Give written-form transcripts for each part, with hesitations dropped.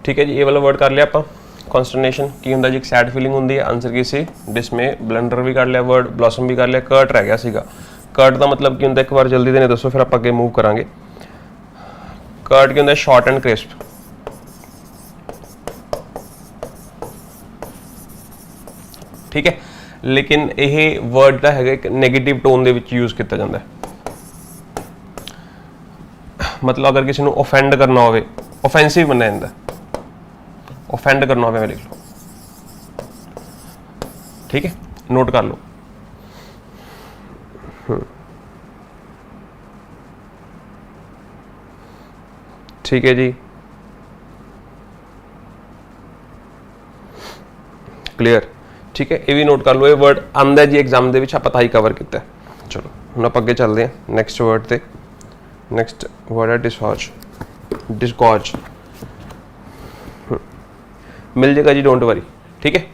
ठीक है जी, ये वाला वर्ड कर लिया आप। कॉन्स्टरनेशन की होंगे जी, एक सैड फीलिंग होंगी है, आंसर की सी डिसमे। ब्लंडर भी कर लिया वर्ड, ब्लॉसम भी कर लिया, कर्ट रह गया सीगा। कर्ट का मतलब की होंगे, एक बार जल्दी देने दसो फिर आप अगे मूव करांगे। कर्ट की होंगे शॉर्ट एंड क्रिस्प, ठीक है। लेकिन यह वर्ड का है एक नैगेटिव टोन दे विच यूज किया जाता है। मतलब अगर किसी को ऑफेंड करना हो, ऑफेंसिव बनना जाता है, ऑफेंड करना हो लिख लो, ठीक है, नोट कर लो। ठीक है जी, क्लियर, ठीक है। ये भी नोट कर लो, ये वर्ड आंदा जी एग्जाम दे विच आपां तां ही कवर किया। चलो हुण आपां अगे चलते हैं नैक्सट वर्ड ते। नैक्सट वर्ड है डिसगॉज। डिसगॉज मिल जाएगा जी, डोंट वरी, ठीक है।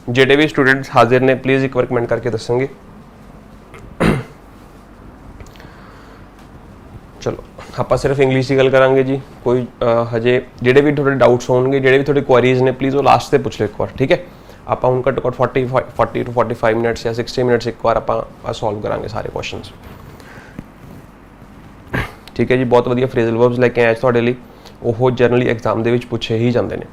जेडे भी स्टूडेंट्स हाजिर ने प्लीज़ एक बार कमेंट करके दसेंगे। चलो आप सिर्फ इंग्लिश की गल करांगे जी, कोई हजे जेडे भी थोड़े डाउट्स होंगे, जेडे भी थोड़ी क्वेरीज ने, प्लीज़ वो लास्ट से पूछ लो एक बार, ठीक है। आप हूँ घट्टो घट्ट 40 to 45 मिनट्स या 60 मिनट्स एक बार आप सॉल्व करांगे सारे क्वेश्चन, ठीक है जी। बहुत वधिया फ्रेजल वर्ब्स लेके आए तुहाडे लई, वो जनरली एग्जाम दे विच पूछे ही जाते हैं।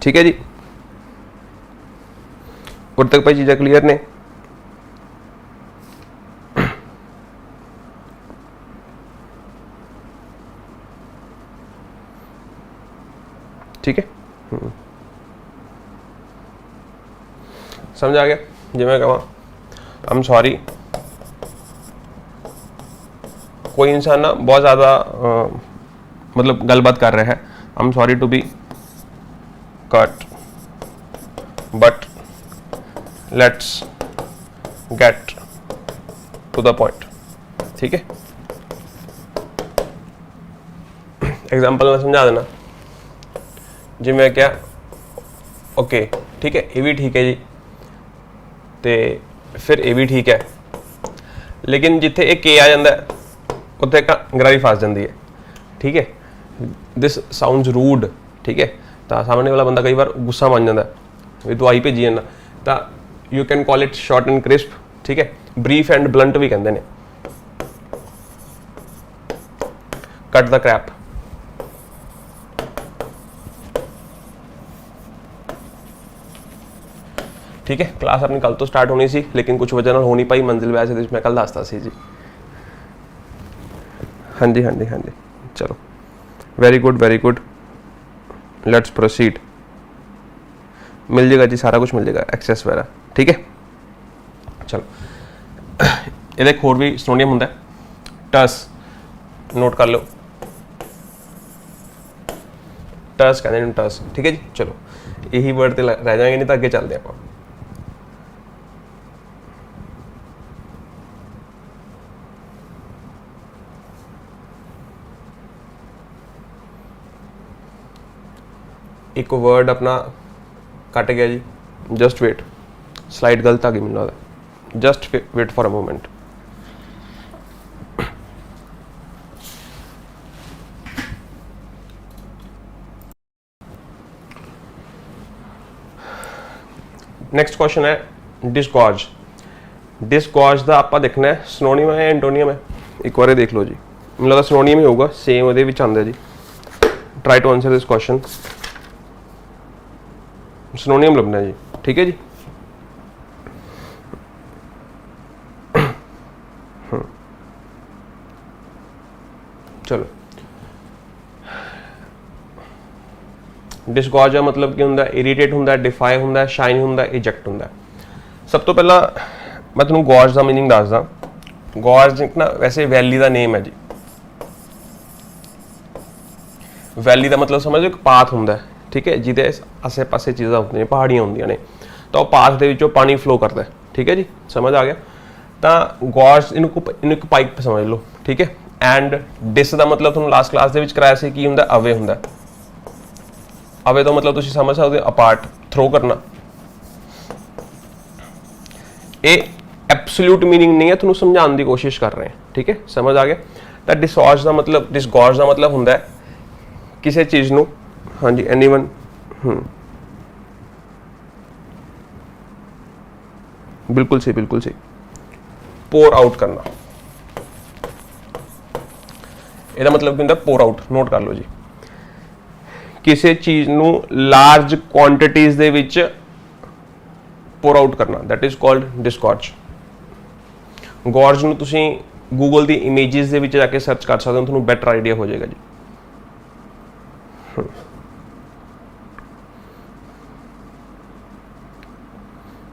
ठीक है जी, उद तक भाई चीज़ां क्लीयर ने। ठीक है, समझ आ गया। जो मैं कहा आई एम सॉरी, कोई इंसान ना बहुत ज़्यादा मतलब गलबात कर रहा है, I am sorry to be cut but let's get to the point, ठीक है। एग्जाम्पल में समझा देना, जी मैं क्या ओके, ठीक है, ये भी ठीक है जी, तो फिर ये भी ठीक है, लेकिन जिथे एक के आ जाता है उत्थे गरारी फस जाती है, ठीक है। दिस साउंड्स रूड, ठीक है, तो सामने वाला बंदा कई बार गुस्सा मान जाता है भी तू आई भेजी जाना, तो you can call it short and crisp, ठीक है। ब्रीफ एंड ब्लंट भी कहते हैं। कट द क्रैप, ठीक है। क्लास अपनी कल तो स्टार्ट होनी सी, लेकिन कुछ वजह नाल हो नहीं पाई, मंजिल वैसे मैं कल दसता सी जी। हाँ जी हाँ जी हाँ जी, चलो very good very good, let's proceed. मिल जाएगा जी, सारा कुछ मिल जाएगा, एक्सेस वगैरह, ठीक है। चलो ये होर भी सिनोनियम होंदा है, टस, नोट कर लो, टस कहते हैं टस, ठीक है जी। चलो यही वर्ड ते रह जाएंगे, नहीं तो अगे चलते हैं आप। एक वर्ड अपना कट गया जी, जस्ट वेट, स्लाइड गलत आ गई मैनूं लगदा, just wait for a moment. Next question है डिसगॉज। डिसगॉज का आप देखना है सिनोनियम है एंटोनियम है, एक बार देख लो जी, मुझे लगता सिनोनियम ही होगा, सेम वो आंदा जी। Try to answer this question, synonym लभना है जी, ठीक है जी। चलो डिसगॉज का मतलब की होंगे, इरीटेट होंगे, डिफाई होंगे, शाइन होंगे, इजैक्ट होंगे। सब तो पहला मैं तुहानूं गॉज का मीनिंग दसदा। गॉज एक ना वैसे वैली का नेम है जी। वैली का मतलब समझो एक पाथ होंगे, ठीक है, जिदे आसे पासे चीज़ां होंदियां, पहाड़ियां होंदियां ने, तो पाथ दे विचों पानी फ्लो करता है, ठीक है जी, समझ आ गया। तो गॉज इनू एक पाइप समझ लो, ठीक है। एंड डिस का मतलब तुहानूं लास्ट क्लास दे विच कराया सी की हुंदा, अवे हुंदा। अवे तो मतलब तुसीं समझ सकते हो अपार्ट, थ्रो करना। ये एब्सोल्यूट मीनिंग नहीं है, तुहानूं समझाने की कोशिश कर रहे हैं, ठीक है, समझ आ गया। ਤਾਂ ਡਿਸਗੋਰਜ ਦਾ ਮਤਲਬ ਹੁੰਦਾ ਹੈ ਕਿਸੇ ਚੀਜ਼ ਨੂੰ, ਹਾਂਜੀ ਐਨੀਵਨ, ਬਿਲਕੁਲ ਸਹੀ, ਪੋਰ ਆਊਟ ਕਰਨਾ, ਇਹਦਾ ਮਤਲਬ ਕੀ ਹੁੰਦਾ? ਪੋਰ ਆਊਟ। ਨੋਟ ਕਰ ਲਓ ਜੀ, ਕਿਸੇ ਚੀਜ਼ ਨੂੰ ਲਾਰਜ ਕੁਆਂਟੀਟੀਜ਼ ਦੇ ਵਿੱਚ ਪੋਰ ਆਊਟ ਕਰਨਾ, ਦੈਟ ਇਜ਼ ਕਾਲਡ ਡਿਸਗੋਰਜ। ਗੋਰਜ ਨੂੰ ਤੁਸੀਂ ਗੂਗਲ ਦੀ ਇਮੇजेस ਦੇ ਵਿੱਚ ਜਾ ਕੇ ਸਰਚ ਕਰ ਸਕਦੇ ਹੋ, ਤੁਹਾਨੂੰ ਬੈਟਰ ਆਈਡੀਆ ਹੋ ਜਾਏਗਾ ਜੀ।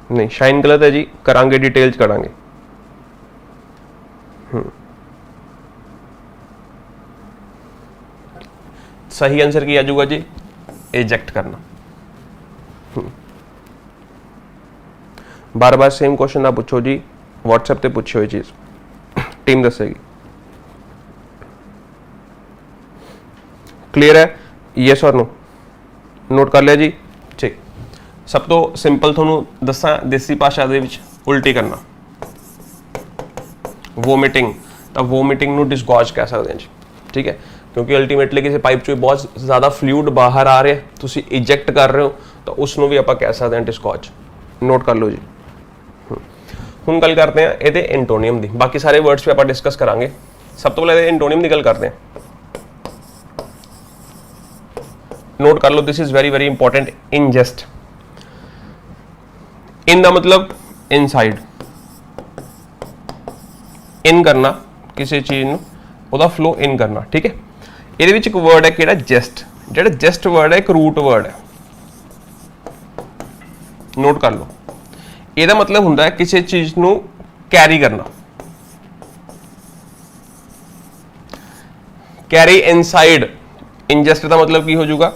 नहीं शाइन गलत है जी, करांगे डिटेल च करांगे। सही आंसर की आ जाऊगा जी एजेक्ट करना। बार बार सेम क्वेश्चन ना पूछो जी, व्हाट्सएप पे पूछो ये चीज, टीम दसेगी। क्लियर है? यस और नो? नोट कर लिया जी, ठीक। सब तो सिंपल थोनू दसा देसी भाषा दे विच उल्टी करना, वोमिटिंग, तो वोमिटिंग नू डिसगॉर्ज कह सकते हैं जी, ठीक है, क्योंकि अल्टीमेटली किसी पाइप चो बहुत ज़्यादा फ्लूइड बाहर आ रहा है, तुसी इजेक्ट कर रहे हो, तो उसनू भी आप कह सकते हैं डिसगॉर्ज। नोट कर लो जी। हुण गल करते हैं ये एंटोनियम की, बाकी सारे वर्ड्स भी आप डिस्कस करांगे। सब तो पहले एंटोनियम की गल करते हैं। नोट कर लो, this is very very important. Ingest, इन दा मतलब इनसाइड, इन करना किसी चीज नू, ओदा फ्लो इन करना, ठीक है। ये एक वर्ड है कि जेस्ट, जो जेस्ट वर्ड है एक रूट वर्ड है। नोट कर लो, ਇਹਦਾ मतलब ਹੁੰਦਾ है किसी चीज ਨੂੰ कैरी करना, कैरी इनसाइड। इनजेस्ट का मतलब की हो जाएगा,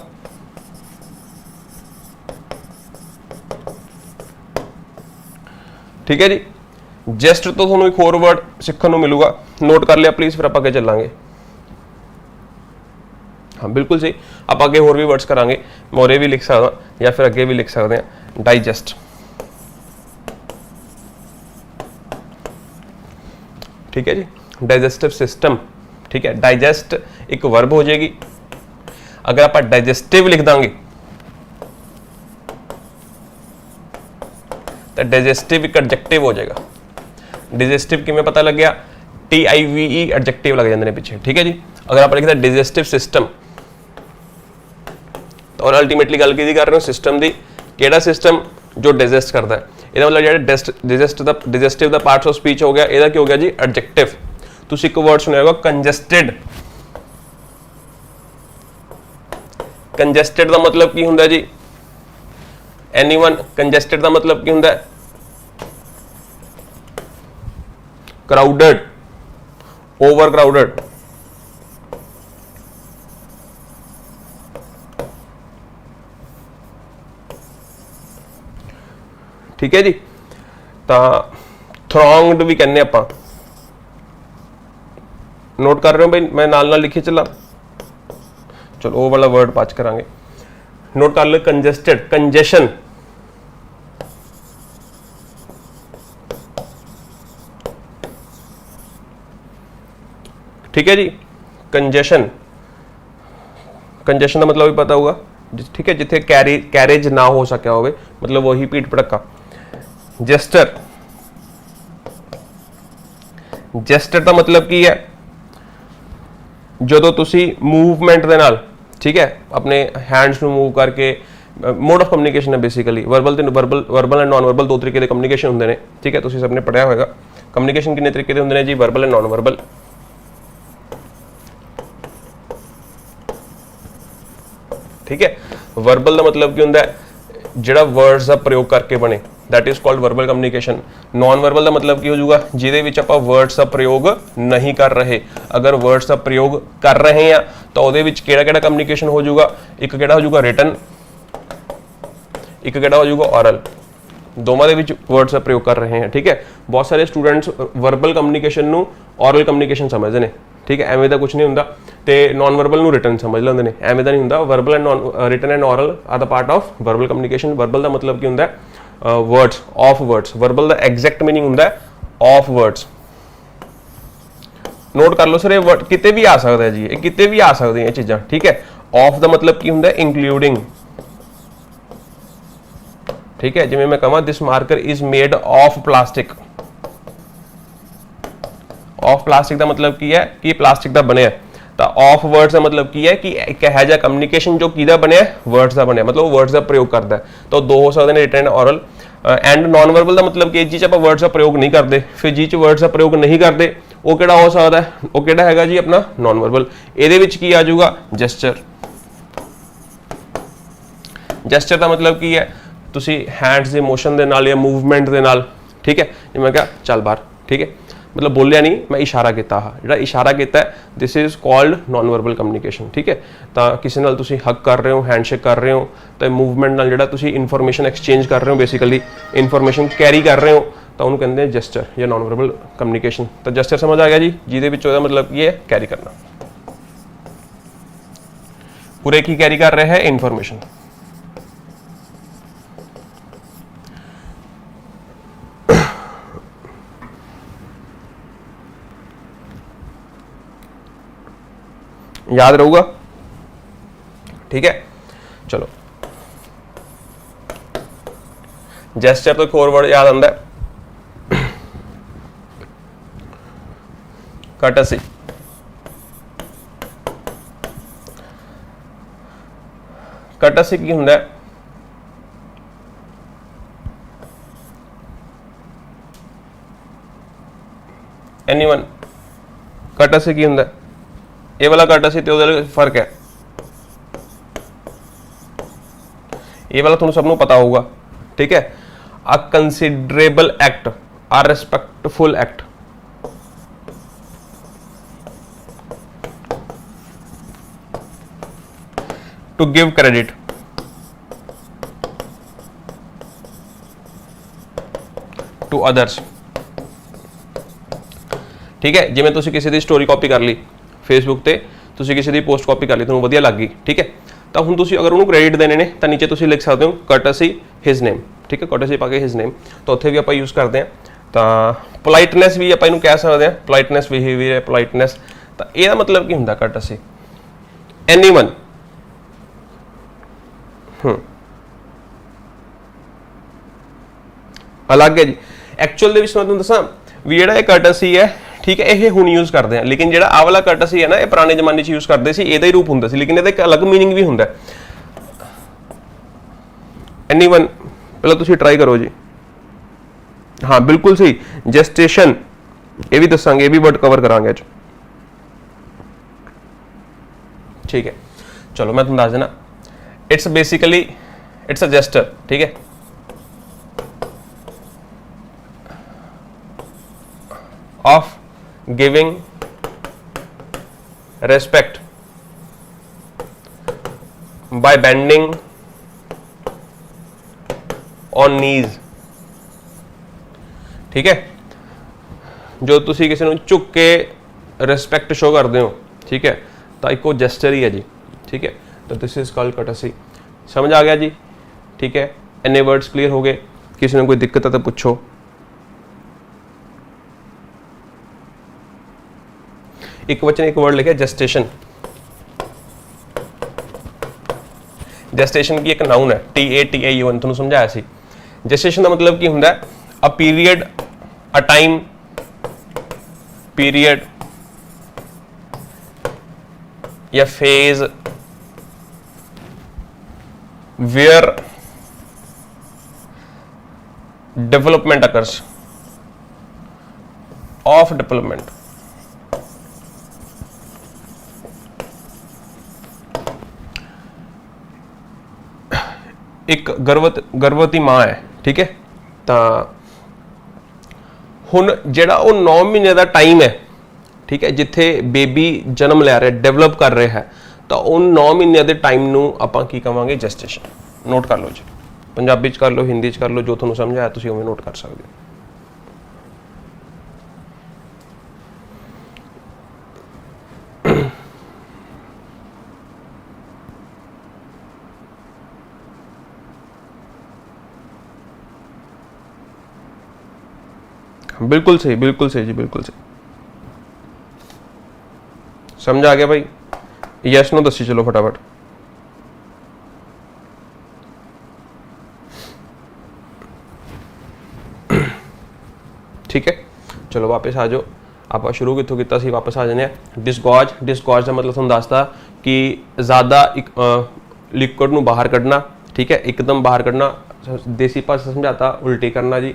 ठीक है जी। जेस्ट तो थोड़ा एक होर वर्ड सीखने को मिलेगा, नोट कर लिया प्लीज, फिर आप आगे चलांगे। हाँ बिल्कुल सही, आप आगे होर भी वर्ड्स करांगे, मोरे भी लिख सकता या फिर अगे भी लिख सकते हैं। डाइजेस्ट, ठीक है जी, डाइजेस्टिव सिस्टम, ठीक है। डाइजेस्ट एक वर्ब हो जाएगी, अगर आप डाइजेस्टिव लिख देंगे तो डाइजेस्टिव एक एडजेक्टिव हो जाएगा। डाइजेस्टिव किमें पता लग गया? TIVE एडजेक्टिव लग जाते हैं पीछे, ठीक है जी। अगर आप लिखते डाइजेस्टिव सिस्टम, तो और अल्टीमेटली गल की कर रहे हो सिस्टम की, केड़ा सिस्टम जो डाइजेस्ट करता है। ਇਹਦਾ मतलब जो डाइजेस्टिव दा पार्ट्स ऑफ स्पीच हो गया, ਇਹਦਾ ਕੀ हो गया जी एडजेक्टिव। ਤੁਸੀਂ ਇੱਕ वर्ड सुनिया होगा कंजेस्टेड। कंजेस्टेड ਦਾ मतलब ਕੀ ਹੁੰਦਾ ਜੀ? एनीवन? कंजेस्टेड ਦਾ मतलब ਕੀ ਹੁੰਦਾ? क्राउडेड, ओवर क्राउडेड, ठीक है जी। तो थ्रॉन्ग्ड भी कहने आप, नोट कर रहे हो भाई, मैं नाल लिखी चला, चलो वो वाला वर्ड पाच करांगे। नोट कर लो, कंजेस्टेड, कंजेशन, ठीक है जी। कंजेशन, कंजेशन का मतलब भी पता होगा, ठीक है, जिथे कैरेज ना हो सकिया होवे, मतलब वही पीठ भड़का। जेस्टर, जेस्टर का मतलब की है जो तुसी मूवमेंट दे नाल, ठीक है, अपने हैंड्स नू मूव करके, मोड ऑफ कम्युनिकेशन है basically. Verbal and non verbal दो तरीके के कम्युनिकेशन होंगे ने, ठीक है, तुसी सबने पढ़िया होगा। कम्युनिकेशन कितने तरीके के होंगे ने जी? Verbal and non verbal. ठीक है, वर्बल का मतलब की होंदा है जिहड़ा वर्ड्स का प्रयोग करके बने, that is called verbal communication. Non verbal का मतलब की हो जाएगा जिहदे विच आपां वर्ड्स का प्रयोग नहीं कर रहे। अगर वर्ड्स का प्रयोग कर रहे हैं तो उहदे विच किहड़ा-किहड़ा कम्युनिकेशन हो जाएगा? एक किहड़ा हो जाएगा रिटन, एक किहड़ा हो जाएगा ऑरल। दोवां दे विच वर्ड्स का प्रयोग कर रहे हैं, ठीक है। बहुत सारे स्टूडेंट्स वर्बल कम्युनिकेशन नू ऑरल कम्युनिकेशन समझते हैं, ठीक है, एवें दा कुछ नहीं हुंदा। ते नॉन वर्बल नू रिटन समझ लेंदे ने, एवें दा नहीं हुंदा। Verbal and non written and oral are the part of verbal communication. Verbal दा मतलब की हुंदा है वर्ड्स, ऑफ वर्ड्स। वर्बल दा एग्जैक्ट मीनिंग हुंदा है ऑफ वर्ड्स, नोट कर लो सर, ये वर्ड किते भी आ सकता है जी, ये किते भी आ सकती हैं चीज़ां, ठीक है। ऑफ का मतलब की हुंदा है इंक्लूडिंग, ठीक है। जिवें मैं कहां this marker is made of plastic, of plastic का मतलब की है कि प्लास्टिक का बने, तो ऑफ वर्ड्स का मतलब की है कि एक है जा कम्युनिकेशन जो किदा बने वर्ड्स का बने, मतलब वर्ड्स का प्रयोग करता है। तो दो हो सकते हैं, written oral. And non verbal का मतलब कि जिस आप वर्ड्स का प्रयोग नहीं करते, फिर जिस वर्ड्स का प्रयोग नहीं करते वो किहड़ा हो सकता है, वो किहड़ा हैगा जी अपना नॉन वर्बल। ਇਹਦੇ ਵਿੱਚ ਕੀ ਆ ਜਾਊਗਾ ਜੈਸਚਰ। ਜੈਸਚਰ ਦਾ ਮਤਲਬ ਕੀ ਹੈ, ਤੁਸੀਂ ਹੈਂਡਸ ਦੇ ਮੋਸ਼ਨ ਦੇ ਨਾਲ ਜਾਂ ਮੂਵਮੈਂਟ ਦੇ ਨਾਲ, ਠੀਕ ਹੈ। ਜਿਵੇਂ ਮੈਂ ਕਿਹਾ ਚੱਲ ਬਾਹਰ, ਠੀਕ ਹੈ, मतलब बोलिया नहीं, मैं इशारा किया, जो इशारा किया this is called non verbal communication, ठीक है। तो किसी नाल तुसी हक कर रहे हो, हैंडशेक कर रहे हो, तो मूवमेंट नाल जिहड़ा तुसी इन्फॉर्मेशन एक्सचेंज कर रहे हो, बेसिकली इन्फॉर्मेशन कैरी कर रहे हो, तो उन्होंने कहते हैं जस्चर या नॉन वर्बल कम्युनिकेशन। तो जस्चर समझ आ गया जी, जिहदे विच ओहदा मतलब ये है कैरी करना, पूरे की कैरी कर रहे हैं इन्फॉर्मेशन। याद रहूगा, ठीक है। चलो जेस्चर तो एक और वर्ड याद आता है, कर्टसी। कर्टसी की हुंदा है, एनीवन। कर्टसी की हुंदा है, ये वाला कर्टसी ते उहदे फर्क है, ये वाला तुहानू सबनू पता होगा, ठीक है। A considerable act, a respectful act, to give credit, to others, ठीक है। जिवें तुसीं किसी दी स्टोरी कॉपी कर ली फेसबुक ते, तुसीं किसी दी पोस्ट कॉपी कर ली, तुहानू वधिया लग गई, ठीक है। तो हुण तुसीं अगर उन्होंने क्रेडिट देने ने, तो नीचे तुसीं लिख सकते हो कर्टसी हिज नेम, ठीक है। कर्टसी पा के हिज नेम, तो उत्थे भी आपां यूज़ करते हैं। तो पोलाइटनेस भी आपां इहनूं कह सकते हैं, पोलाइटनेस बिहेवियर है, पोलाइटनेस। तो यह मतलब की हुंदा कर्टसी, एनीवन। अलग है जी। एक्चुअल दे विच मैं तुहानूं दसां भी जिहड़ा ये कर्टसी है, ठीक है, ये हुण यूज़ करते हैं, लेकिन जिहड़ा आ वाला कर्टसी है ना, ये पुराने जमाने यूज़ करते सी, इहदा ही रूप हुंदा सी, लेकिन इहदा एक अलग मीनिंग भी हुंदा है। एनीवन पहले तुसीं ट्राई करो जी, हाँ बिल्कुल सही। जेस्टेशन ये भी दसांगे, ये भी वर्ड कवर करांगे अज, ठीक है। चलो मैं तुहानूं दस देना, it's basically it's a gesture, ठीक है। Of giving respect by bending on knees, ठीक है। जो तुसी किसी नूं झुक के रिस्पैक्ट शो करते हो, ठीक है, तो एक वो जेस्चर ही है जी, ठीक है। तो दिस इज कॉल्ड कर्टसी। समझ आ गया जी, ठीक है। इन्ने वर्ड्स क्लियर हो गए, किसी ने कोई दिक्कत है तो पूछो। एक वचन एक वर्ड लिखे जेस्टेशन। जेस्टेशन की एक नाउन है, TATAUN, तुहानूं समझाया सी। जेस्टेशन का मतलब की हुंदा है a period, a time period या phase where development occurs, of development. एक गर्भवती माँ है, ठीक है। तो हुण जिहड़ा वो 9 महीने का टाइम है, ठीक है, जिथे बेबी जन्म लै रहा है, डेवलप कर रहा है, तो उन 9 महीने के टाइम नूं आपां की कहांगे जेस्टेशन। नोट कर लो जी, पंजाबी च कर लो, हिंदी च कर लो, जो तुहानूं समझ आया तुसीं उवें नोट कर सकते हो। बिल्कुल सही जी, बिल्कुल सही। समझ आ गया भाई? यस नो दसी चलो फटाफट। ठीक है, चलो वापस आ जाओ। आप शुरू कितों किया सी, वापस आ जाने। डिसगॉज, डिसगॉज का मतलब तुहानूं दसदा कि ज़्यादा लिक्विड नूं बाहर कढ़ना, ठीक है, एकदम बाहर कढ़ना। देसी भाषा समझाता उल्टी करना जी,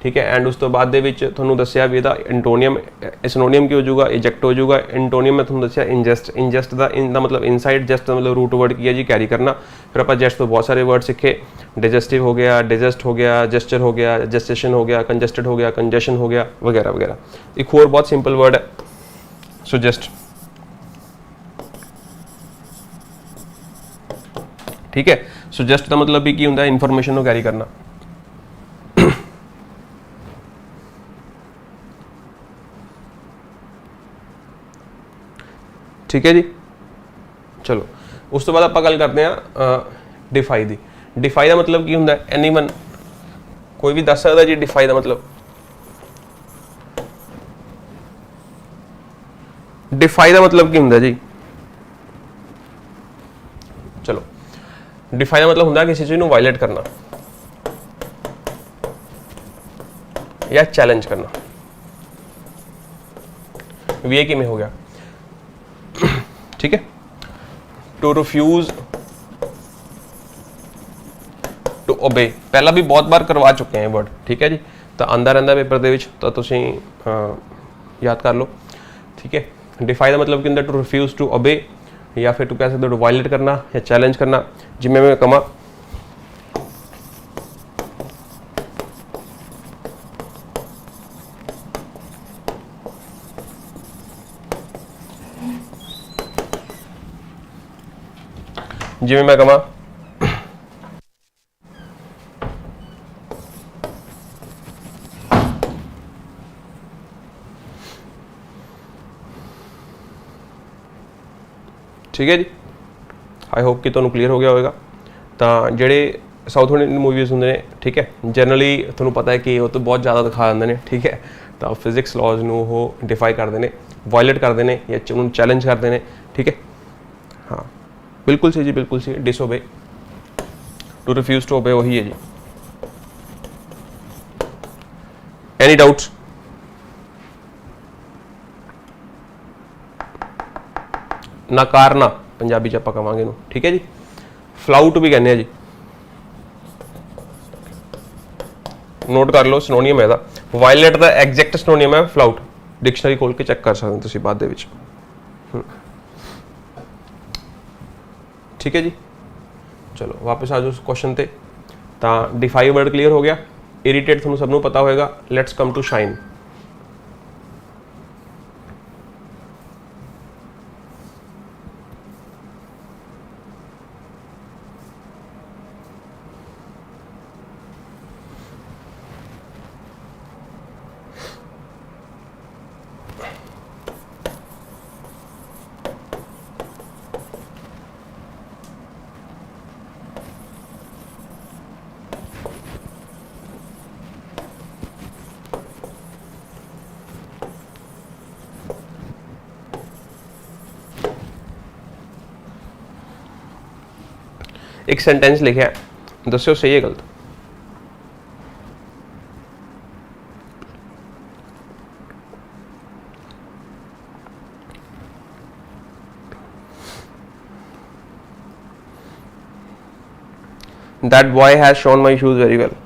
ठीक है। एंड उस तो बाद दे विच तुहानूं दस्सिया भी इहदा एंटोनियम, सिनोनियम की हो जाऊगा, इजैक्ट हो जाऊगा। एंटोनियम मैं तुहानूं दस्सिया इंजस्ट, इंजस्ट का मतलब इनसाइड, जस्ट का मतलब रूट वर्ड की है जी, कैरी करना। फिर आप जस्ट तो बहुत सारे वर्ड सीखे, डाइजेस्टिव हो गया, डाइजेस्ट हो गया, जेस्चर हो गया, जेस्टेशन हो गया, कंजस्टेड हो गया, कंजेशन हो गया, वगैरह वगैरह। एक और बहुत सिंपल वर्ड है सुजेस्ट, ठीक है। सुजेस्ट का मतलब भी की होंदा है, इन्फॉर्मेशन को कैरी करना। ठीक है जी, चलो उस तो बाद आप गल करते हैं डिफाई दी। डिफाई का मतलब की होंदा है? एनीवन, कोई भी दस सकता जी डिफाई का मतलब? डिफाई का मतलब की होंदा जी? चलो, डिफाई का मतलब होंदा किसी चीज़ को वायलेट करना या चैलेंज करना। वी किमें हो गया, ठीक है। टू रिफ्यूज टू ओबे, पहला भी बहुत बार करवा चुके हैं वर्ड, ठीक है जी। तो आंदा रहता पेपर के, तो तुसीं याद कर लो, ठीक है। डिफाई का मतलब कि होंदा टू रिफ्यूज टू ओबे, या फिर तू कह सकते हो वायलेट करना या चैलेंज करना। जिमें मैं कमा जिमें मैं कमा ठीक है जी। आई होप कि तुहानूं क्लीयर हो गया होगा। तो जेडे साउथ इंडियन मूवीज़ होंगे ने, ठीक है, जनरली तुहानूं पता है कि वो तो बहुत ज़्यादा दिखा देंगे ने, ठीक है। तो फिजिक्स लॉज नूं वो डिफाई करते हैं, वायलेट करते हैं या उन्होंने चैलेंज करते हैं, ठीक है। हाँ बिल्कुल सही जी, बिल्कुल सही। Disobey, to refuse to obey वही है जी। Any doubts? नकारना पंजाबी च आपां कहांगे इहनूं, ठीक है जी। फ्लाउट भी कहने जी, नोट कर लो, सिनोनियम है इसदा। वायलेट का एग्जैक्ट सिनोनियम है फ्लाउट, डिक्शनरी खोल के चेक कर सकते तुसीं बाद दे विच, ठीक है जी। चलो वापस आ जाओ उस क्वेश्चन ते। तो डिफाई वर्ड क्लीयर हो गया। इरीटेट तुहानूं सबनूं पता होएगा। Let's come to shine. एक सेंटेंस लिखा है, दस्यो सही है गलत? That boy has shown my shoes very well.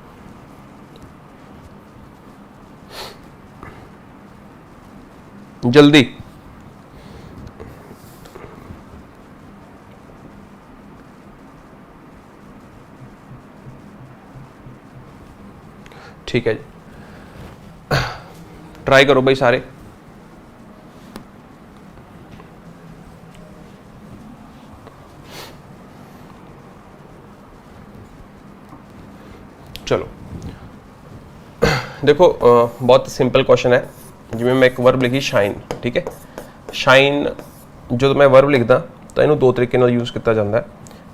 जल्दी, ठीक है जी, ट्राई करो भाई सारे। चलो देखो, बहुत सिंपल क्वेश्चन है। जिमें मैं एक वर्ब लिखी शाइन, ठीक है। शाइन जो मैं वर्ब लिखदा तो इन्हों दो तरीके यूज किया जाता है।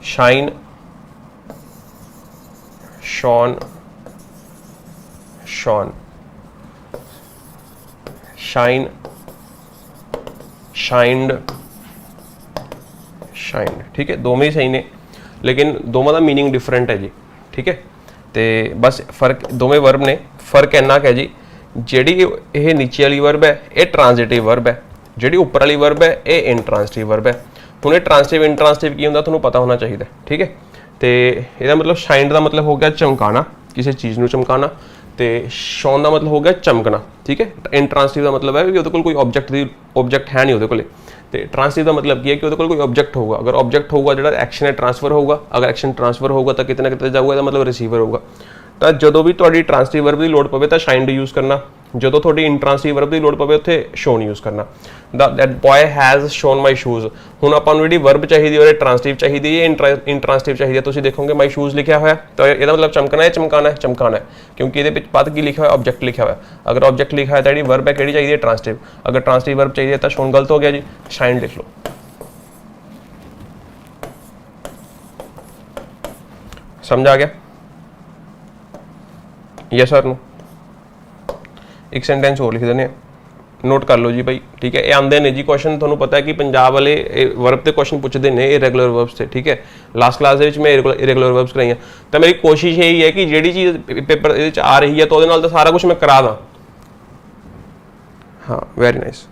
शाइन, शॉन, शॉन, शाइन, शाइंड, शाइंड, ठीक है, दोवें ही सही ने, लेकिन दोवां का मीनिंग डिफरेंट है जी, ठीक है। तो बस फर्क दोवें वर्ब ने, फर्क इन्ना है जी, ਜਿਹੜੀ ਇਹ ਨੀਚੇ ਵਾਲੀ ਵਰਬ ਹੈ ਇਹ ਟ੍ਰਾਂਜ਼ਿਟਿਵ ਵਰਬ ਹੈ, ਜਿਹੜੀ ਉੱਪਰ ਵਾਲੀ ਵਰਬ ਹੈ ਇਹ ਇਨਟ੍ਰਾਂਜ਼ਿਟਿਵ ਵਰਬ ਹੈ। ਹੁਣ ਇਹ ਟ੍ਰਾਂਜ਼ਿਟਿਵ ਇਨਟ੍ਰਾਂਜ਼ਿਟਿਵ ਕੀ ਹੁੰਦਾ ਤੁਹਾਨੂੰ ਪਤਾ ਹੋਣਾ ਚਾਹੀਦਾ, ਠੀਕ ਹੈ। ਤੇ ਇਹਦਾ ਮਤਲਬ ਸ਼ਾਈਨ ਦਾ ਮਤਲਬ ਹੋ ਗਿਆ ਚਮਕਾਣਾ, ਕਿਸੇ ਚੀਜ਼ ਨੂੰ ਚਮਕਾਣਾ, ਤੇ ਸ਼ੋਨ ਦਾ ਮਤਲਬ ਹੋ ਗਿਆ ਚਮਕਣਾ, ਠੀਕ ਹੈ। ਇਨਟ੍ਰਾਂਜ਼ਿਟਿਵ ਦਾ ਮਤਲਬ ਹੈ ਵੀ ਉਹਦੇ ਕੋਲ ਕੋਈ ਆਬਜੈਕਟ ਹੈ ਨਹੀਂ ਉਹਦੇ ਕੋਲੇ, ਤੇ ਟ੍ਰਾਂਜ਼ਿਟਿਵ ਦਾ ਮਤਲਬ ਕੀ ਹੈ ਕਿ ਉਹਦੇ ਕੋਲ ਕੋਈ ਆਬਜੈਕਟ ਹੋਊਗਾ, ਅਗਰ ਆਬਜੈਕਟ ਹੋਊਗਾ ਜਿਹੜਾ ਐਕਸ਼ਨ ਹੈ ਟ੍ਰਾਂਸਫਰ ਹੋਊਗਾ, ਅਗਰ ਐਕਸ਼ਨ ਟ੍ਰਾਂਸਫਰ ਹੋਊਗਾ ਤਾਂ ਕਿਤੇ ਨਾ ਕਿਤੇ ਜਾਊਗਾ, ਇਹਦਾ ਮਤਲਬ ਰਿਸੀਵਰ ਹੋਊਗਾ। ਤਾਂ ਜਦੋਂ ਵੀ ਤੁਹਾਡੀ ਟ੍ਰਾਂਜ਼ਿਟਿਵ ਵਰਬ ਦੀ ਲੋੜ ਪਵੇ ਤਾਂ ਸ਼ਾਈਨਡ ਯੂਜ਼ ਕਰਨਾ, ਜਦੋਂ ਤੁਹਾਡੀ ਇੰਟ੍ਰਾਂਜ਼ਿਟਿਵ ਵਰਬ ਦੀ ਲੋੜ ਪਵੇ ਉੱਥੇ ਸ਼ੋਨ ਯੂਜ਼ ਕਰਨਾ। That boy has shown my shoes, ਹੁਣ ਆਪਾਂ ਨੂੰ ਜਿਹੜੀ ਵਰਬ ਚਾਹੀਦੀ ਹੈ ਉਹ ਟ੍ਰਾਂਜ਼ਿਟਿਵ ਚਾਹੀਦੀ ਹੈ, ਇੰਟ੍ਰਾਂਜ਼ਿਟਿਵ ਚਾਹੀਦੀ ਹੈ। ਤੁਸੀਂ ਦੇਖੋਗੇ ਮਾਈ ਸ਼ੂਜ਼ ਲਿਖਿਆ ਹੋਇਆ ਤਾਂ ਇਹਦਾ ਮਤਲਬ ਚਮਕਣਾ ਹੈ, ਚਮਕਾਣਾ ਹੈ, ਚਮਕਾਣਾ ਹੈ, ਕਿਉਂਕਿ ਇਹਦੇ ਵਿੱਚ ਬਾਅਦ ਕੀ ਲਿਖਿਆ ਹੋਇਆ ਆਬਜੈਕਟ ਲਿਖਿਆ ਹੋਇਆ। ਅਗਰ ਆਬਜੈਕਟ ਲਿਖਿਆ ਹੈ ਤਾਂ ਜਿਹੜੀ ਵਰਬ ਹੈ ਕਿਹੜੀ ਚਾਹੀਦੀ ਹੈ ਟ੍ਰਾਂਜ਼ਿਟਿਵ, ਅਗਰ ਟ੍ਰਾਂਜ਼ਿਟਿਵ ਵਰਬ ਚਾਹੀਦੀ ਹੈ ਤਾਂ ਸ਼ੋਨ ਗਲਤ ਹੋ ਗਿਆ ਜੀ, ਸ਼ਾਈਨ ਲਿਖ ਲਓ। समझ आ गया? यस सर नो एक सेंटेंस और लिख देने, नोट कर लो जी भाई, ठीक है। ये आंदे ने जी क्वेश्चन, तुहानू पता है कि पंजाब वाले वर्ब ते क्वेश्चन पूछते हैं इरेगुलर वर्ब्स से, ठीक है। लास्ट क्लास दे विच मैं इरेगुलर वर्ब्स कराई, तो मेरी कोशिश यही है कि जिहड़ी चीज़ पेपर आ रही है तो उहदे नाल तो सारा कुछ मैं करा दा। हाँ वेरी नाइस,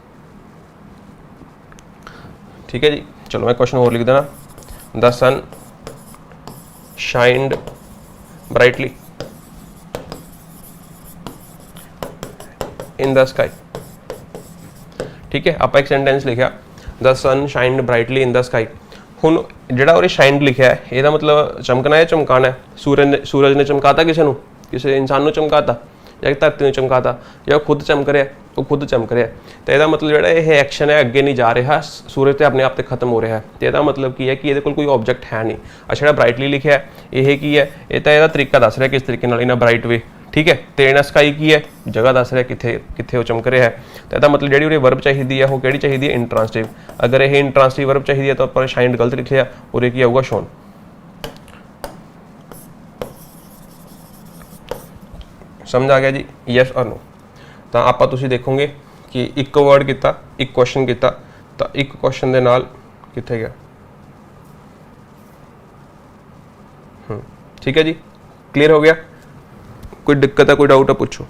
ठीक है जी। चलो मैं क्वेश्चन और लिख देना, the sun shined brightly in the sky, ठीक है। आप एक सेंटेंस लिखा the sun shined brightly in the sky. हुण जिहड़ा उहरे शाइंड लिखा है ਇਹਦਾ मतलब चमकना है, चमकाना है। सूरज ने चमकाता किसी ਨੂੰ, ਕਿਸੇ इंसान ਨੂੰ चमकाता, ਜਾਂ ਧਰਤੀ ਨੂੰ ਚਮਕਾਤਾ, ਜਾਂ ਖੁਦ ਚਮਕ ਰਿਹਾ, ਉਹ ਖੁਦ ਚਮਕ ਰਿਹਾ। ਤੇ ਇਹਦਾ ਮਤਲਬ ਜਿਹੜਾ ਇਹ ਐਕਸ਼ਨ ਹੈ ਅੱਗੇ ਨਹੀਂ ਜਾ ਰਿਹਾ, ਸੂਰਜ ਤੇ ਆਪਣੇ ਆਪ ਤੇ ਖਤਮ ਹੋ ਰਿਹਾ। ਤੇ ਇਹਦਾ ਮਤਲਬ ਕੀ ਹੈ ਕਿ ਇਹਦੇ ਕੋਲ ਕੋਈ ਆਬਜੈਕਟ ਹੈ ਨਹੀਂ। ਜਿਹੜਾ ਬ੍ਰਾਈਟਲੀ ਲਿਖਿਆ ਇਹ ਕੀ ਹੈ, ਇਹ ਤਾਂ ਇਹਦਾ ਤਰੀਕਾ ਦੱਸ ਰਿਹਾ ਕਿਸ ਤਰੀਕੇ ਨਾਲ ਇਹਨਾਂ ਬ੍ਰਾਈਟ ਵੇ, ठीक है। तो इन्हें स्काई की है जगह दस रहा कितने कितने चमक रहा है। तो यदा मतलब जी वर्ब चाहिए है वो कि चाहिए इंट्रांसिटिव, अगर यह इंट्रांसिटिव वर्ब चाहिए तो आप शाइंड गलत लिख लिया और की आऊगा शोन। समझ आ गया जी, यस और नो। तो आप देखोगे कि एक वर्ड किया, एक क्वेश्चन किया, तो एक क्वेश्चन के नाल कितने गया, ठीक है जी। क्लियर हो गया? कोई दिक्कत है, कोई डाउट है पूछो।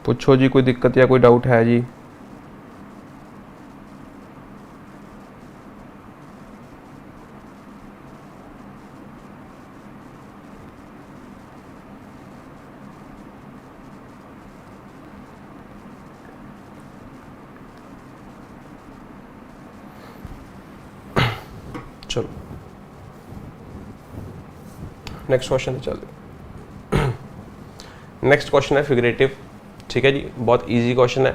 पूछो जी, कोई दिक्कत या कोई डाउट है जी? चलो नेक्स्ट क्वेश्चन चलते। नेक्स्ट क्वेश्चन है फिगरेटिव, ठीक है जी। बहुत ईजी क्वेश्चन है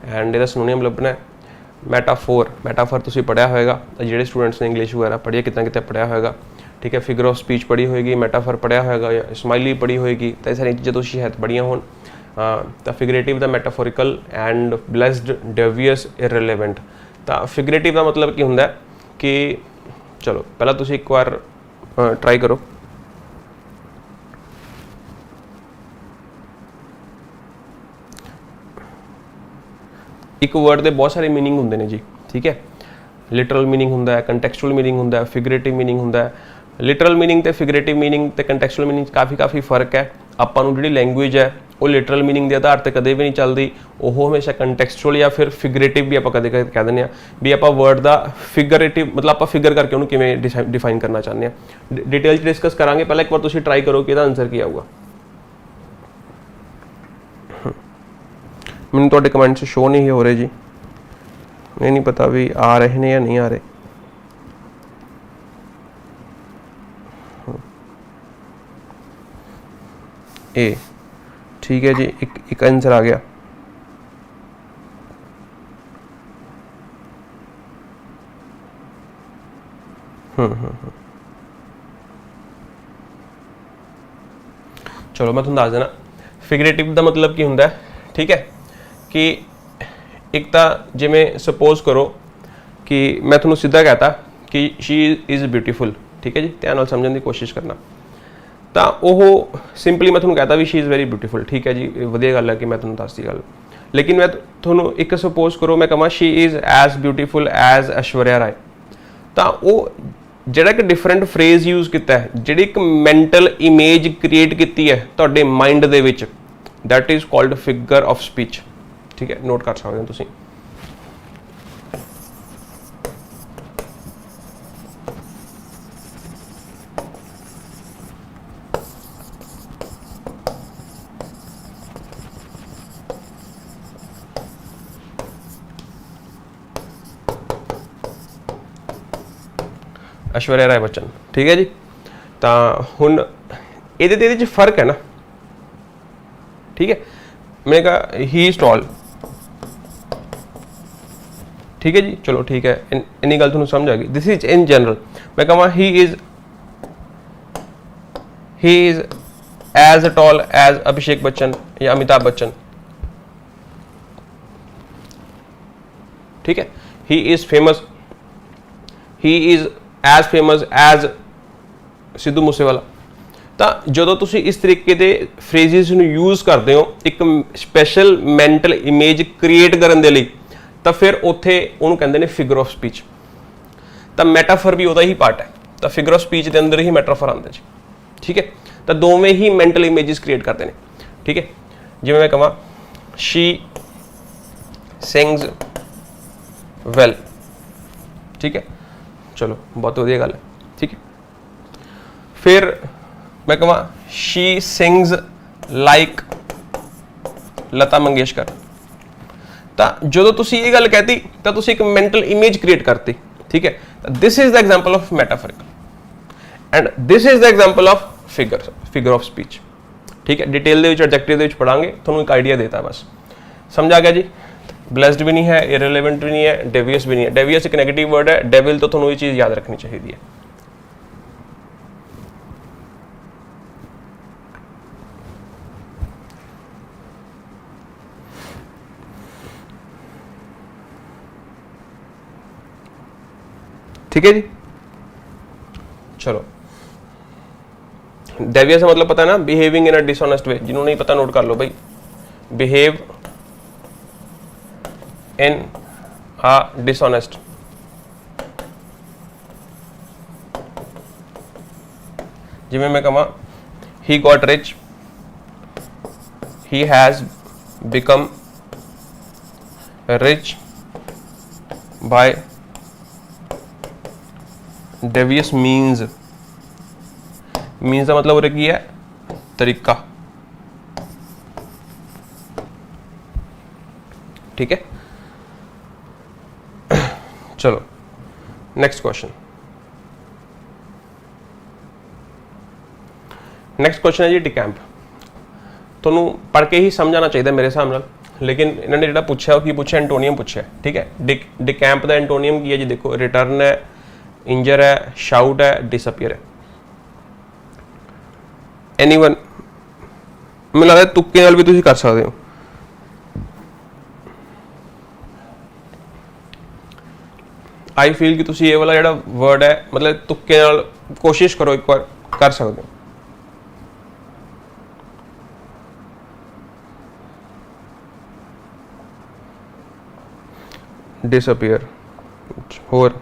एंड ਇਹਦਾ सिनोनियम लभना है। मैटाफोर तुसीं पढ़िया होएगा, ਜਿਹੜੇ स्टूडेंट्स ने इंग्लिश वगैरह पढ़ी कितना कितना पढ़िया होएगा, ठीक है। फिगर ऑफ स्पीच पढ़ी होएगी, मैटाफोर पढ़िया होएगा, स्माइली पढ़ी होएगी, तो सारी चीज़ें तुसीं शायद पढ़िया होण। तो फिगरेटिव दा मैटाफोरिकल एंड ब्लेस्ड डेवियस इररिलेवेंट। तो फिगरेटिव का मतलब की हुंदा कि चलो पहला तुसीं एक बार ट्राई करो। एक वर्ड के बहुत सारे मीनिंग होंगे ने जी, ठीक है। लिटरल मीनिंग होंदा है, कंटैक्चुअल मीनिंग होंदा है, फिगरेटिव मीनिंग होंदा है। लिटरल मीनिंग ते फिगरेटिव मीनिंग ते कंटैक्चुअल मीनिंग काफ़ी फर्क है। आपां नूं जिहड़ी लैंगुएज है वो लिटरल मीनिंग के आधार पर कदे भी नहीं चलती, वो हमेशा कंटैक्चुअल या फिर फिगरेटिव भी आप कदे कह दें भी आप वर्ड का फिगरेटिव मतलब आप फिगर करके उन्होंने किवें डिफाइन करना चाहते हैं। डिटेल डिस्कस करांगे, पहले एक बार तुसीं ट्राई करो कि आंसर क्या आऊगा। मैंने तो कमेंट्स शो नहीं हो रहे जी, ये नहीं पता भी आ रहे हैं या नहीं आ रहे। ए ठीक है जी, एक आंसर आ गया। चलो मैं ਤੁਹਾਨੂੰ ਦੱਸ ਦੇਣਾ ਫਿਗਰੇਟਿਵ ਦਾ ਮਤਲਬ ਕੀ ਹੁੰਦਾ ਹੈ ਠੀਕ ਹੈ कि एक तो जिमें सपोज करो कि मैं थोड़ा सीधा कहता कि शी इज़ ब्यूटीफुल ठीक है जी ध्यान नाल समझने की कोशिश करना तो वह सिंपली मैं थोड़ा कहता भी शी इज़ वेरी ब्यूटीफुल ठीक है जी वधिया गल है कि मैं थोड़ा दसदी गल लेकिन मैं थोड़ा एक सपोज करो मैं कहां she is as beautiful as Aishwarya Rai तो वो ਜਿਹੜਾ कि डिफरेंट फ्रेज यूज़ किया है जी एक मैंटल इमेज क्रिएट की है तुहाडे mind they which that is called figure of speech ठीक है नोट कर सकते हो तुसीं ऐश्वर्या राय बच्चन ठीक है जी तो हुण ये फर्क है ना ठीक है मैंने कहा ही इज टॉल ठीक है जी चलो ठीक है इन्नी गल तुहानूं समझ आ गई दिस इज इन जनरल मैं कहा he is as tall as Abhishek Bachchan या अमिताभ बच्चन ठीक है he is famous he is as famous as Sidhu Moosewala तो जो तुसी इस तरीके के फ्रेजिज यूज़ करते हो एक स्पैशल मैंटल इमेज क्रिएट करने के लिए तो फिर उत्थे उन्होंने कहते हैं फिगर ऑफ स्पीच तो मैटाफर भी वही ही पार्ट है तो फिगर ऑफ स्पीच के अंदर ही मैटाफर आते जी ठीक है तो दोवें ही मैंटल इमेजिज क्रिएट करते हैं ठीक है जिवें मैं कहा शी सिंग्स वेल ठीक है चलो बहुत वधिया गल है ठीक है फिर मैं कहा she sings like Lata Mangeshkar तो जो तुसी ये गल कहती तो तुसी एक मैंटल इमेज क्रिएट करती ठीक है this is the example of metaphoric and this is the example of figure of speech ठीक है डिटेल दे विच एडजेक्टिव दे विच पढ़ांगे तुहानूं एक आइडिया देता बस समझ आ गया जी ब्लेस्ड भी नहीं है इरेलीवेंट भी नहीं है डेवियस भी नहीं है डेवियस एक नेगेटिव वर्ड है डेविल तो तुहानूं ये चीज़ याद रखनी चाहिए है ठीक है जी चलो डेवियस का मतलब पता है ना बिहेविंग इन अ डिसऑनेस्ट वे जिन्होंने नहीं पता नोट कर लो भाई बिहेव इन अ डिसऑनेस्ट जिवें मैं कहा he got rich he has become rich by Davies means का मतलब उरे की है तरीका ठीक है चलो नेक्स्ट क्वेश्चन है जी डिकैम्प तुहानूं पढ़ के ही समझ आना चाहिए मेरे हिसाब नाल लेकिन इन्होंने जो पूछा की पूछा एंटोनियम पूछा ठीक है डिकैम्प का एंटोनियम की है जी देखो रिटर्न है इंजर है शाउट है डिसअपीयर है एनीवन मैनूं लगदा तुक्के नाल भी तुसीं कर सकते हो आई फील कि तुसीं ये वाला जिहड़ा वर्ड है मतलब तुक्के नाल कोशिश करो एक बार कर सकते हो डिसअपीयर होर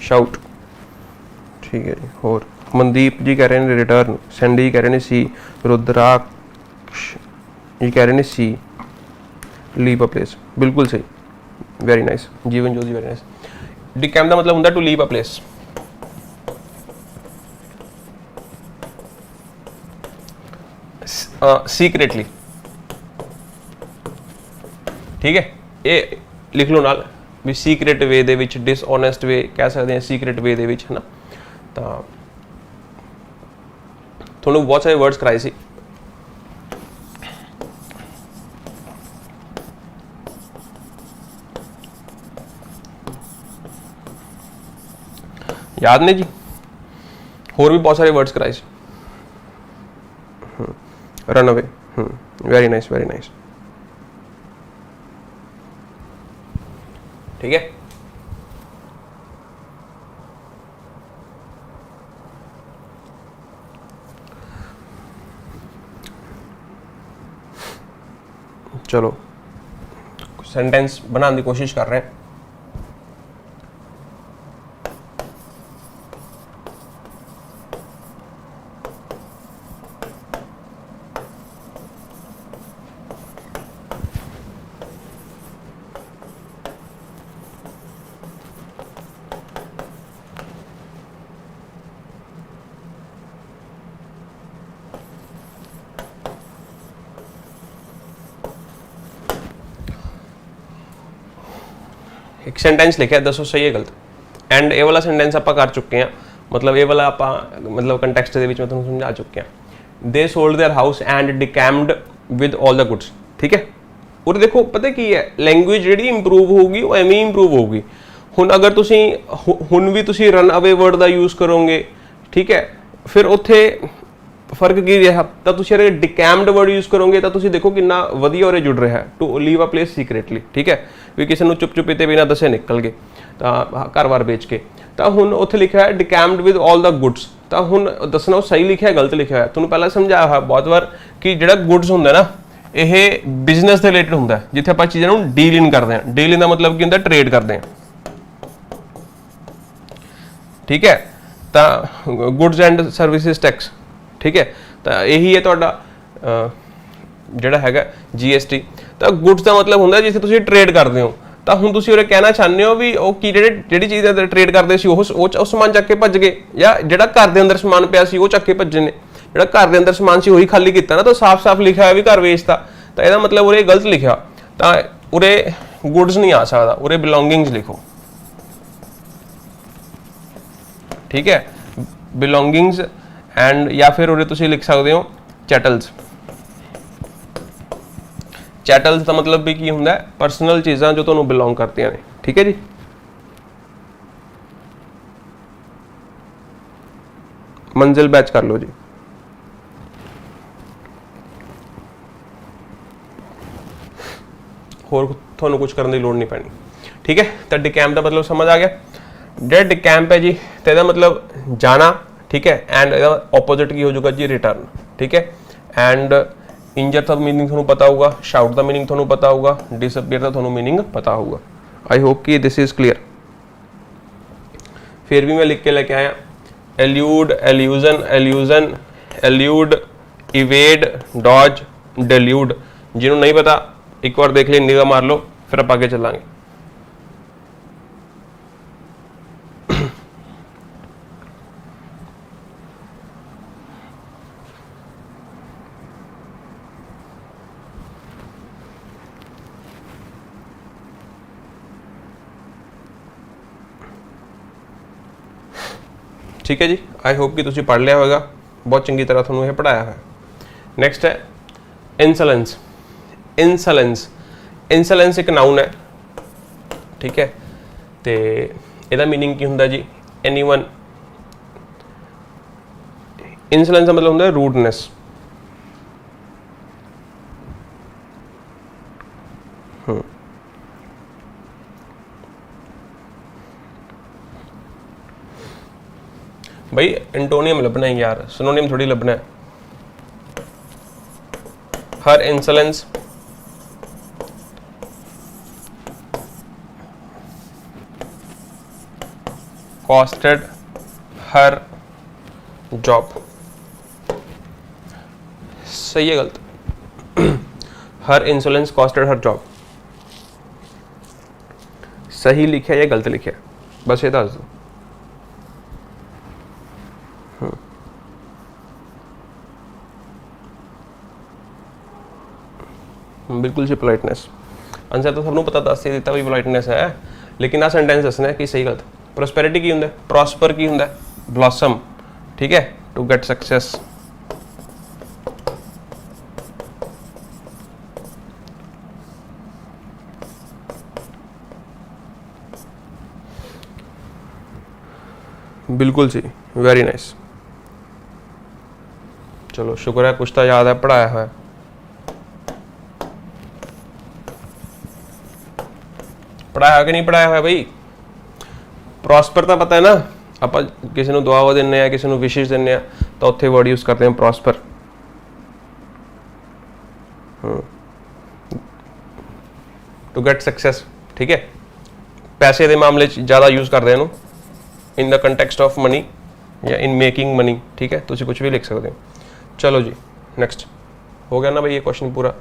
शाउट ठीक है जी और मनदीप जी कह रहे हैं रिटर्न सैंडी जी कह रहे हैं सी रुद्राक्ष जी कह रहे हैं सी लीव अ प्लेस बिल्कुल सही वेरी नाइस जीवन जोजी वेरी नाइस डिकैम्प का मतलब होंगे to leave a place secretly ठीक है ये लिख लो नाल भी सीक्रेट वे दे विच डिसऑनेस्ट वे कह सकते हैं सीक्रेट वे दे विच है ना तो थोड़ा बहुत सारे वर्ड्स कराए सी याद ने जी? होर भी बहुत सारे वर्ड्स कराए सी। Run away, very nice very nice. ठीक है, चलो सेंटेंस बनाने की कोशिश कर रहे हैं। एक सेंटेंस लिखा है, दसो सही है गलत। एंड ये वाला सेंटेंस आप कर चुके हैं, मतलब ये वाला आप मतलब कंटेक्स्ट के विच मैं तुहानू समझा चुके हैं। They sold their house and decamped with all the goods. ठीक है, और देखो पता की है, लैंग्वेज जी इंप्रूव होगी वो एवं इंप्रूव होगी। हुण अगर तुसी हुण भी तुसी रन अवे वर्ड का यूज़ करोगे, ठीक है, फिर उत्थे फर्क की रहा। तो तुसी अगर डिकैम्ड वर्ड यूज़ करोगे तो तुसी देखो कितना वधिया और जुड़ रहा है, to leave a place secretly. ठीक है, भी किसी को चुप चुपीते बिना दसे निकल गए घर बार बेच के। तो हुण उत्थे लिखा है डिकैम्ड विद ऑल द गुड्स। तो हुण दसना सही लिखा है गलत लिखा है। तुहानूं पहले समझाया है बहुत बार कि जिहड़ा गुड्स हुंदा ना, यह बिजनेस के रिलेटेड होंगे, जिथे आप चीज़ों को डील इन करते हैं। डील इन का मतलब की होंगे ट्रेड करते हैं। ठीक है, तो गुड्स एंड सर्विसेज टैक्स। ठीक है, तो यही है तुहाडा जिहड़ा हैगा GST। तो गुड्स का मतलब होंगे जिथे तुसीं ट्रेड करते हो। तो हुण तुसीं उरे कहना चाहते हो भी वो की जिहड़ी चीज़ ट्रेड करते सी वो समान चक के भज गए, या जिहड़ा घर के अंदर समान पिया सी वो चक के भजे ने। जिहड़ा घर के अंदर समान सी वही खाली किया ना, तो साफ साफ लिखा है भी घर वेचता। तो यह मतलब उरे गलत लिखा, तो उरे गुड्स नहीं आ सकता, उरे बिलोंगिंग्स लिखो। ठीक है, बिलोंगिंग्स एंड या फिर उरे तुसीं लिख सकते हो चैटल्स। चैटल्स का मतलब भी की होंगे परसनल चीज़ां जो तुहानूं बिलोंग करती हैं। ठीक है जी, मंजिल बैच कर लो जी। होर तुहानूं कुछ करने की लोड़ नहीं पैनी। ठीक है, तो डिकैम्प का मतलब समझ आ गया। जो डिकैम्प है जी, तो यह मतलब जाना। ठीक है, एंड ऑपोजिट की हो जाएगा जी रिटर्न। ठीक है, एंड इंजर का मीनिंग थोड़ा पता होगा, शाउट का मीनिंग थोड़ा पता होगा, डिसअपीयर का थोड़ा मीनिंग पता होगा। आई होप कि दिस इज क्लियर। फिर भी मैं लिख के लेके आया allude, allusion, allusion, allude, evade, dodge, delude. जिन्होंने नहीं पता एक बार देख ली, निगाह मार लो, फिर आप आगे चलांगे। ठीक है जी, आई होप कि तुसीं पढ़ लिया होगा, बहुत चंगी तरह तुहानूं यह पढ़ाया है। नैक्सट है इंसलेंस। इंसलेंस, इंसलेंस एक नाउन है। ठीक है, तो यदा मीनिंग की होंगे जी एनीवन। इंसलेंस का मतलब होंगे रूडनेस। भाई एंटोनियम लभना है यार, सिनोनियम थोड़ी लभना है। हर इंसलेंस कॉस्टेड हर जॉब। सही है गलत? हर इंसोलेंस कॉस्टेड हर जॉब। सही लिखा या गलत लिखा, बस ये दस दो। बिल्कुल सी पोलाइटनेस। आंसर तो सबनों पता दस दिता भी पोलाइटनेस है, लेकिन आ सेंटेंस दसना कि सही गलत। प्रोस्पेरिटी की होंगे, प्रॉस्पर की होंगे, ब्लॉसम। ठीक है, टू गेट सक्सेस। बिल्कुल सी, वेरी नाइस। चलो शुक्र है कुछ तो याद है, पढ़ाया हुआ है। पढ़ाया है कि नहीं पढ़ाया है भाई? ਪ੍ਰੋਸਪਰ ਤਾਂ ਪਤਾ ਹੈ ਨਾ, ਆਪਾਂ ਕਿਸੇ ਨੂੰ ਦੁਆਵਾਂ ਦਿੰਦੇ ਆ, ਕਿਸੇ ਨੂੰ ਵਿਸ਼ੇਸ ਦਿੰਦੇ ਆ, ਤਾਂ ਉੱਥੇ ਵਰਡ ਯੂਜ਼ ਕਰਦੇ ਹਾਂ ਪ੍ਰੋਸਪਰ। ਟੂ ਗੈਟ ਸਕਸੈਸ, ਠੀਕ ਹੈ। ਪੈਸੇ ਦੇ ਮਾਮਲੇ 'ਚ ਜ਼ਿਆਦਾ ਯੂਜ਼ ਕਰਦੇ ਇਹਨੂੰ, ਇਨ ਦ ਕੰਟੈਕਸਟ ਆਫ ਮਨੀ ਜਾਂ ਇਨ ਮੇਕਿੰਗ ਮਨੀ, ਠੀਕ ਹੈ। ਤੁਸੀਂ ਕੁਝ ਵੀ ਲਿਖ ਸਕਦੇ ਹੋ। ਚਲੋ ਜੀ ਨੈਕਸਟ, ਹੋ ਗਿਆ ਨਾ भाई ये क्वेश्चन पूरा।